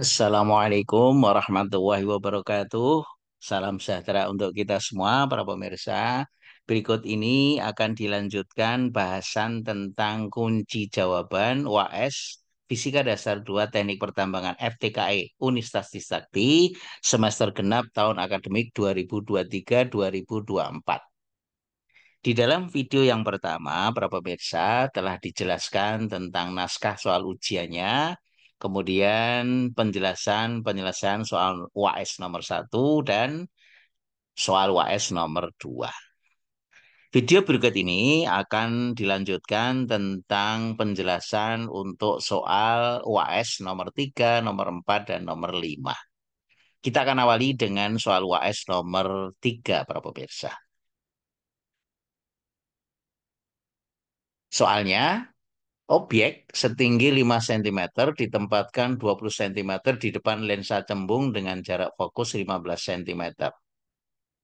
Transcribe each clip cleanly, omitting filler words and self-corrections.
Assalamualaikum warahmatullahi wabarakatuh. Salam sejahtera untuk kita semua, para pemirsa. Berikut ini akan dilanjutkan bahasan tentang kunci jawaban UAS Fisika Dasar 2 Teknik Pertambangan FTKE Universitas Trisakti semester genap tahun akademik 2023-2024. Di dalam video yang pertama, para pemirsa telah dijelaskan tentang naskah soal ujiannya, kemudian penjelasan soal UAS nomor 1 dan soal UAS nomor 2. Video berikut ini akan dilanjutkan tentang penjelasan untuk soal UAS nomor 3, nomor 4, dan nomor 5. Kita akan awali dengan soal UAS nomor 3, para pemirsa. Soalnya, objek setinggi 5 cm ditempatkan 20 cm di depan lensa cembung dengan jarak fokus 15 cm.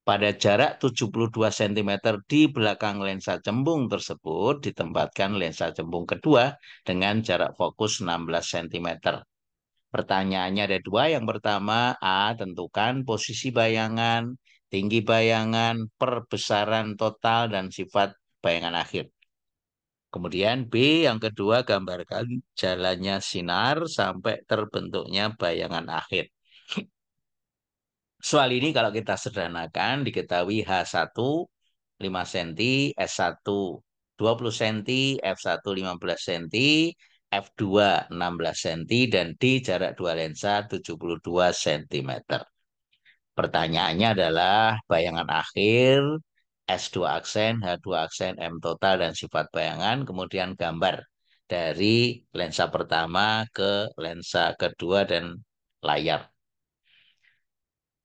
Pada jarak 72 cm di belakang lensa cembung tersebut ditempatkan lensa cembung kedua dengan jarak fokus 16 cm. Pertanyaannya ada dua. Yang pertama, A, tentukan posisi bayangan, tinggi bayangan, perbesaran total, dan sifat bayangan akhir. Kemudian B yang kedua, gambarkan jalannya sinar sampai terbentuknya bayangan akhir. Soal ini kalau kita sederhanakan diketahui H1 5 cm, S1 20 cm, F1 15 cm, F2 16 cm, dan D jarak dua lensa 72 cm. Pertanyaannya adalah bayangan akhir, S2 aksen, H2 aksen, M total, dan sifat bayangan, kemudian gambar dari lensa pertama ke lensa kedua dan layar.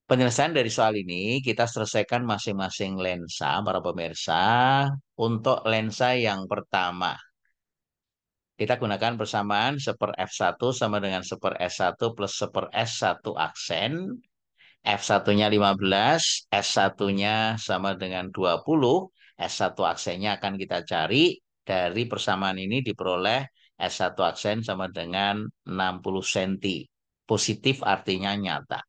Penyelesaian dari soal ini kita selesaikan masing-masing lensa, para pemirsa. Untuk lensa yang pertama, kita gunakan persamaan 1/F1 sama dengan 1/S1 plus 1/S1 aksen. F1-nya 15, S1-nya sama dengan 20, S1 aksennya akan kita cari. Dari persamaan ini diperoleh S1 aksen sama dengan 60 cm. Positif artinya nyata.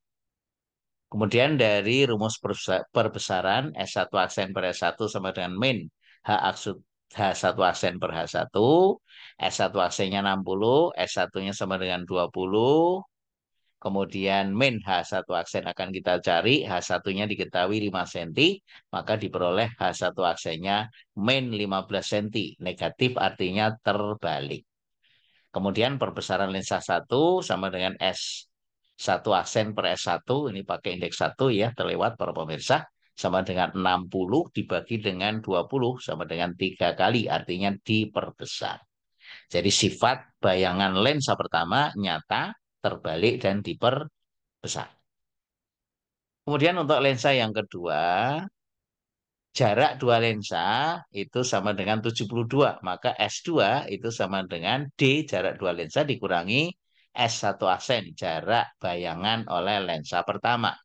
Kemudian dari rumus perbesaran S1 aksen per S1 sama dengan min H1 aksen per H1. S1 aksennya 60, S1-nya sama dengan 20. Kemudian min H1 aksen akan kita cari, H1-nya diketahui 5 cm, maka diperoleh H1 aksennya min 15 cm. Negatif artinya terbalik. Kemudian perbesaran lensa 1 sama dengan S1 aksen per S1, ini pakai indeks 1 ya, terlewat para pemirsa, sama dengan 60 dibagi dengan 20 sama dengan 3 kali, artinya diperbesar. Jadi sifat bayangan lensa pertama nyata, terbalik, dan diperbesar. Kemudian untuk lensa yang kedua, jarak dua lensa itu sama dengan 72. Maka S2 itu sama dengan D, jarak dua lensa dikurangi S1 aksen, jarak bayangan oleh lensa pertama.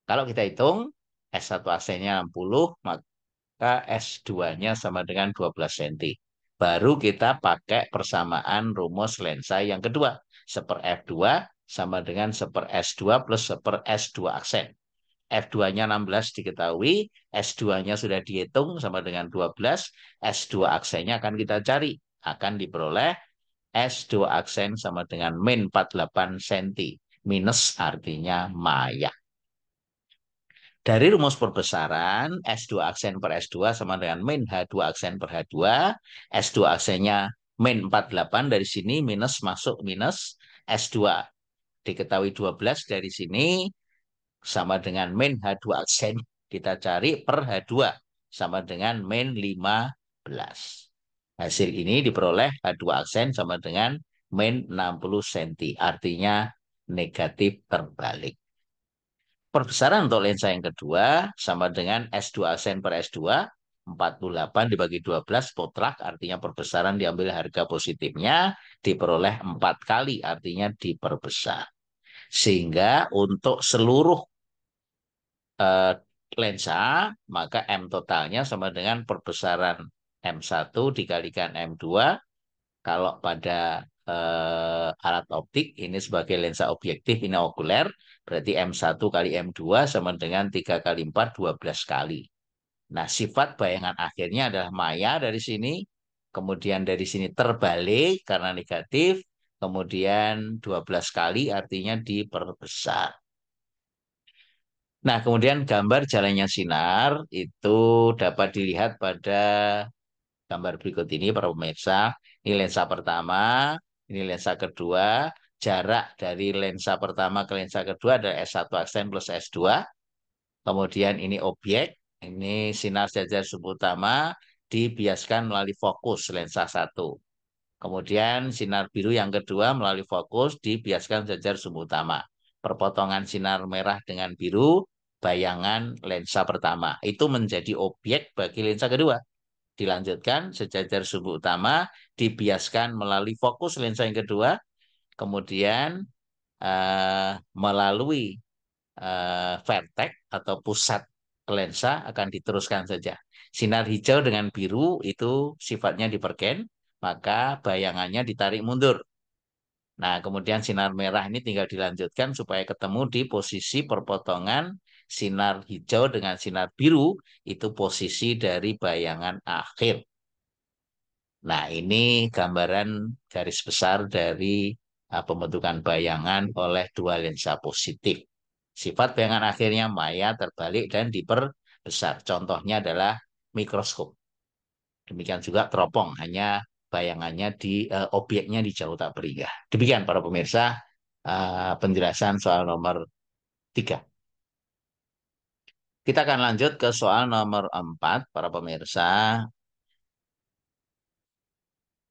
Kalau kita hitung, S1 aksennya 60, maka S2-nya sama dengan 12 cm. Baru kita pakai persamaan rumus lensa yang kedua. 1/F2 sama dengan 1/S2 plus 1/S2 aksen. F2-nya 16 diketahui, S2-nya sudah dihitung sama dengan 12, S2 aksennya akan kita cari. Akan diperoleh S2 aksen sama dengan min 48 cm. Minus artinya maya. Dari rumus perbesaran, S2 aksen per S2 sama dengan min H2 aksen per H2. S2 aksennya min 48 dari sini, minus masuk minus. S2 diketahui 12 dari sini, sama dengan min H2 aksen. Kita cari per H2 sama dengan min 15. Hasil ini diperoleh H2 aksen sama dengan min 60 cm. Artinya negatif terbalik. Perbesaran untuk lensa yang kedua sama dengan S2 aksen per S2. 48 dibagi 12 mutlak, artinya perbesaran diambil harga positifnya, diperoleh 4 kali, artinya diperbesar. Sehingga untuk seluruh lensa, maka M totalnya sama dengan perbesaran M1 dikalikan M2. Kalau pada alat optik, ini sebagai lensa objektif, ini okuler, berarti M1 kali M2 sama dengan 3 kali 4, 12 kali. Nah, sifat bayangan akhirnya adalah maya dari sini, kemudian dari sini terbalik karena negatif, kemudian 12 kali artinya diperbesar. Nah, kemudian gambar jalannya sinar itu dapat dilihat pada gambar berikut ini, para pemirsa. Ini lensa pertama, ini lensa kedua. Jarak dari lensa pertama ke lensa kedua adalah S1 aksen plus S2. Kemudian ini objek, ini sinar jajar sub utama dibiaskan melalui fokus lensa satu. Kemudian sinar biru yang kedua melalui fokus dibiaskan jajar sum utama. Perpotongan sinar merah dengan biru, bayangan lensa pertama. Itu menjadi objek bagi lensa kedua. Dilanjutkan sejajar sum utama dibiaskan melalui fokus lensa yang kedua. Kemudian melalui vertex atau pusat lensa akan diteruskan saja. Sinar hijau dengan biru itu sifatnya divergen, maka bayangannya ditarik mundur. Nah, kemudian sinar merah ini tinggal dilanjutkan supaya ketemu di posisi perpotongan sinar hijau dengan sinar biru, itu posisi dari bayangan akhir. Nah, ini gambaran garis besar dari pembentukan bayangan oleh dua lensa positif. Sifat bayangan akhirnya maya, terbalik, dan diperbesar. Contohnya adalah mikroskop. Demikian juga teropong, hanya bayangannya di objeknya di jauh tak beringgah. Demikian para pemirsa penjelasan soal nomor 3. Kita akan lanjut ke soal nomor 4, para pemirsa.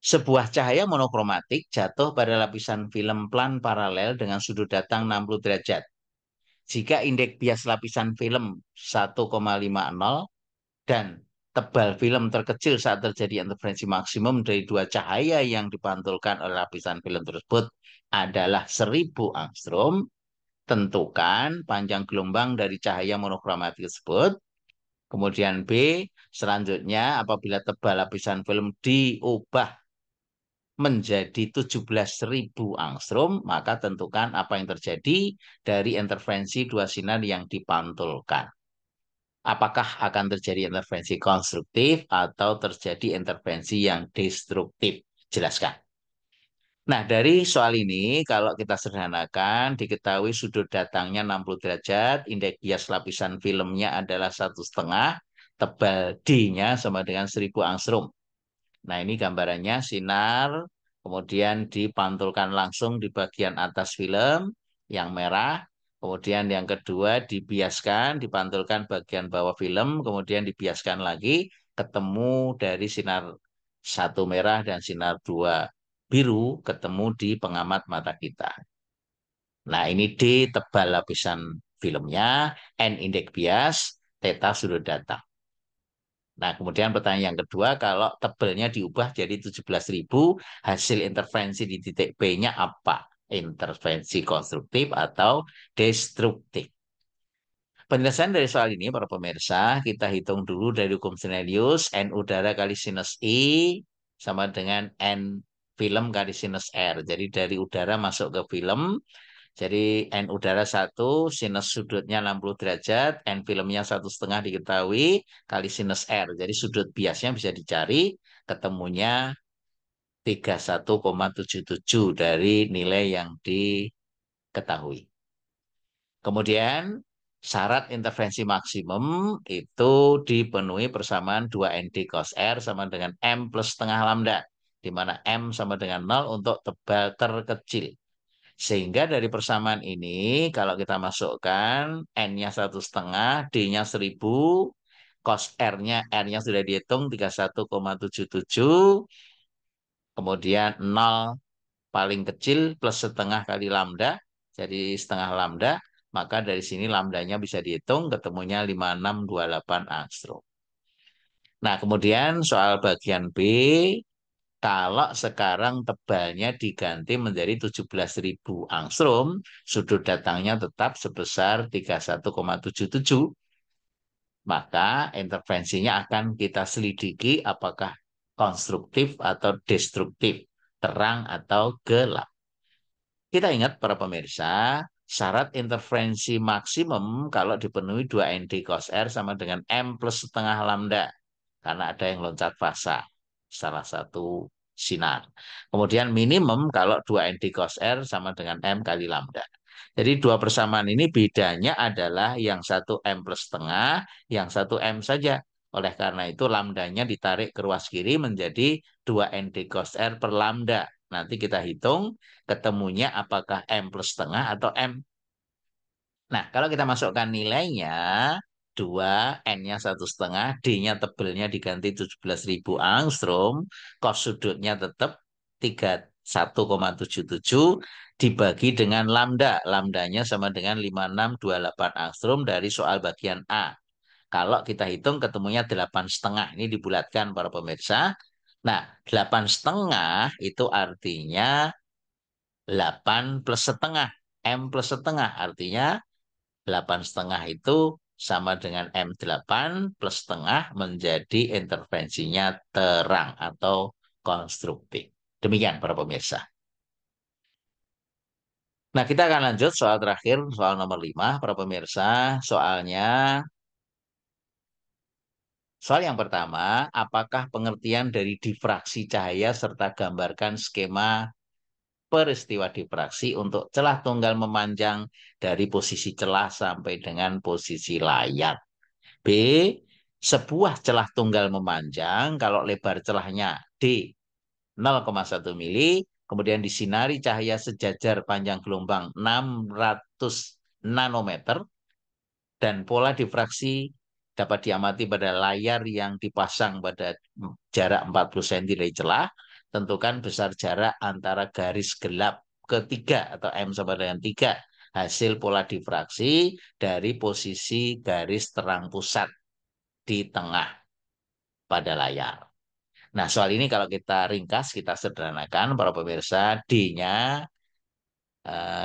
Sebuah cahaya monokromatik jatuh pada lapisan film plan paralel dengan sudut datang 60 derajat. Jika indeks bias lapisan film 1,50 dan tebal film terkecil saat terjadi interferensi maksimum dari dua cahaya yang dipantulkan oleh lapisan film tersebut adalah 1000 angstrom, tentukan panjang gelombang dari cahaya monokromatik tersebut. Kemudian B, selanjutnya apabila tebal lapisan film diubah menjadi 17.000 angstrom, maka tentukan apa yang terjadi dari interferensi dua sinar yang dipantulkan. Apakah akan terjadi intervensi konstruktif atau terjadi intervensi yang destruktif? Jelaskan. Nah, dari soal ini, kalau kita sederhanakan, diketahui sudut datangnya 60 derajat, indeks bias lapisan filmnya adalah 1,5, tebal D-nya sama dengan 1000 angstrom. Nah, ini gambarannya sinar, kemudian dipantulkan langsung di bagian atas film yang merah, kemudian yang kedua dibiaskan, dipantulkan bagian bawah film, kemudian dibiaskan lagi, ketemu dari sinar satu merah dan sinar dua biru, ketemu di pengamat mata kita. Nah, ini D tebal lapisan filmnya, N indeks bias, theta sudut datang. Nah, kemudian pertanyaan yang kedua, kalau tebelnya diubah jadi 17.000, hasil intervensi di titik P-nya apa? Intervensi konstruktif atau destruktif? Penjelasan dari soal ini, para pemirsa, kita hitung dulu dari hukum Snellius, N udara kali sinus I sama dengan N film kali sinus R. Jadi dari udara masuk ke film, jadi N udara 1, sinus sudutnya 60 derajat, N filmnya 1,5 diketahui, kali sinus R. Jadi sudut biasnya bisa dicari, ketemunya 31,77 dari nilai yang diketahui. Kemudian syarat intervensi maksimum itu dipenuhi persamaan 2ND cos R sama dengan M plus setengah lambda, di mana M sama dengan 0 untuk tebal terkecil. Sehingga dari persamaan ini, kalau kita masukkan N-nya 1,5, D-nya 1000, cos R-nya sudah dihitung 31,77, kemudian 0 paling kecil plus setengah kali lambda, jadi setengah lambda, maka dari sini lambdanya bisa dihitung, ketemunya 5628 angstrom. Nah, kemudian soal bagian B, kalau sekarang tebalnya diganti menjadi 17.000 angstrom, sudut datangnya tetap sebesar 31,77, maka intervensinya akan kita selidiki apakah konstruktif atau destruktif. terang atau gelap. Kita ingat para pemirsa, syarat interferensi maksimum kalau dipenuhi 2 ND cos R sama dengan M plus setengah lambda. Karena ada yang loncat fasa, salah satu sinar. Kemudian minimum kalau 2 ND cos R sama dengan M kali lambda. Jadi dua persamaan ini bedanya adalah yang satu M plus setengah, yang satu M saja. Oleh karena itu lambdanya ditarik ke ruas kiri menjadi 2 ND cos R per lambda. Nanti kita hitung ketemunya apakah M plus setengah atau M. Nah, kalau kita masukkan nilainya, 2, N-nya 1,5, D-nya tebelnya diganti 17.000 angstrom, cos sudutnya tetap 31,77 dibagi dengan lambda. Lambdanya sama dengan 5628 angstrom dari soal bagian A. Kalau kita hitung ketemunya 8,5. Ini dibulatkan para pemirsa. Nah, 8,5 itu artinya 8 plus setengah. M plus setengah artinya 8,5 itu sama dengan M8 plus setengah menjadi intervensinya terang atau konstruktif. Demikian para pemirsa. Nah, kita akan lanjut soal terakhir, soal nomor 5 para pemirsa. Soal yang pertama, apakah pengertian dari difraksi cahaya serta gambarkan skema peristiwa difraksi untuk celah tunggal memanjang dari posisi celah sampai dengan posisi layar. B. Sebuah celah tunggal memanjang kalau lebar celahnya D 0,1 mili, kemudian disinari cahaya sejajar panjang gelombang 600 nanometer, dan pola difraksi dapat diamati pada layar yang dipasang pada jarak 40 cm dari celah. Tentukan besar jarak antara garis gelap ketiga atau M sama dengan 3. Hasil pola difraksi dari posisi garis terang pusat di tengah pada layar. Nah, soal ini kalau kita ringkas, kita sederhanakan, para pemirsa, D-nya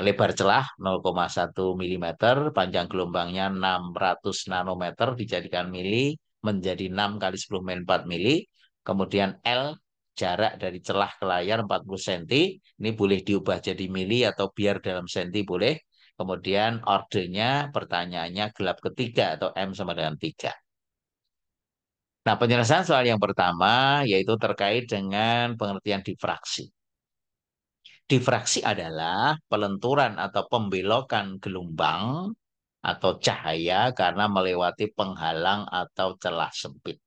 lebar celah 0,1 mm, panjang gelombangnya 600 nanometer, dijadikan mili menjadi 6 kali 10 min 4 mili. Kemudian L, jarak dari celah ke layar 40 cm. Ini boleh diubah jadi mili atau biar dalam senti boleh. Kemudian ordernya, pertanyaannya gelap ketiga atau M sama dengan 3. Nah, penjelasan soal yang pertama yaitu terkait dengan pengertian difraksi. Difraksi adalah pelenturan atau pembelokan gelombang atau cahaya karena melewati penghalang atau celah sempit.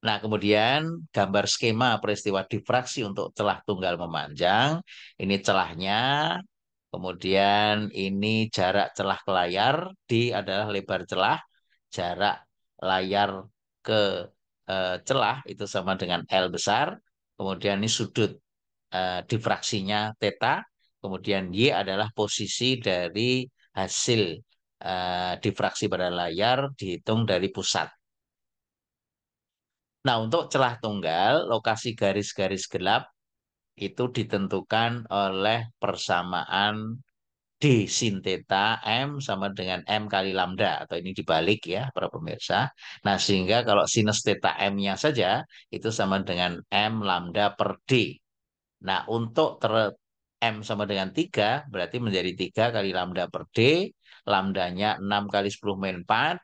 Nah, kemudian gambar skema peristiwa difraksi untuk celah tunggal memanjang. Ini celahnya, kemudian ini jarak celah ke layar, D adalah lebar celah, jarak layar ke celah itu sama dengan L besar, kemudian ini sudut difraksinya theta, kemudian Y adalah posisi dari hasil difraksi pada layar dihitung dari pusat. Nah, untuk celah tunggal, lokasi garis-garis gelap itu ditentukan oleh persamaan D sin theta M sama dengan M kali lambda, atau ini dibalik ya para pemirsa. Nah, sehingga kalau sinus theta M-nya saja itu sama dengan M lambda per D. Nah, untuk M sama dengan 3, berarti menjadi 3 kali lambda per D. Lambdanya 6 kali 10 min 4.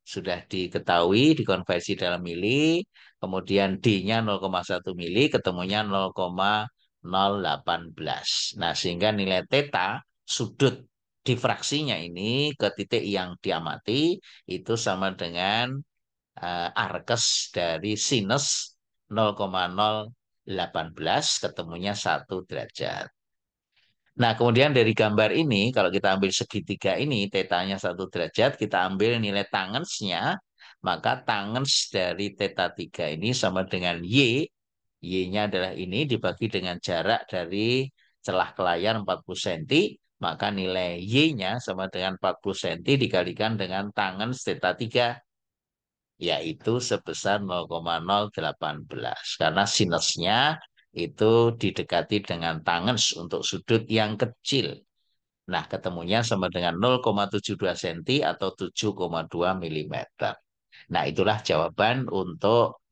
Sudah diketahui, dikonversi dalam mili. Kemudian D-nya 0,1 mili, ketemunya 0,018. Nah, sehingga nilai theta, sudut difraksinya ini ke titik yang diamati, itu sama dengan arkes dari sinus 0,018, ketemunya 1 derajat. Nah, kemudian dari gambar ini, kalau kita ambil segitiga ini, tetanya 1 derajat, kita ambil nilai tangensnya, maka tangens dari theta 3 ini sama dengan Y. Y-nya adalah ini dibagi dengan jarak dari celah ke layar 40 cm, maka nilai Y-nya sama dengan 40 cm dikalikan dengan tangens theta 3, yaitu sebesar 0,018. Karena sinusnya itu didekati dengan tangens untuk sudut yang kecil. Nah, ketemunya sama dengan 0,72 cm atau 7,2 mm. Nah, itulah jawaban untuk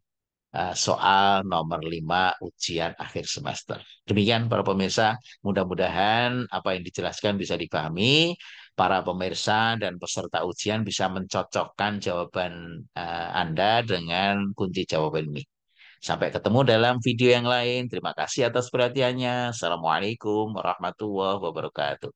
soal nomor 5 ujian akhir semester. Demikian para pemirsa, mudah-mudahan apa yang dijelaskan bisa dipahami. Para pemirsa dan peserta ujian bisa mencocokkan jawaban Anda dengan kunci jawaban ini. Sampai ketemu dalam video yang lain. Terima kasih atas perhatiannya. Assalamualaikum warahmatullahi wabarakatuh.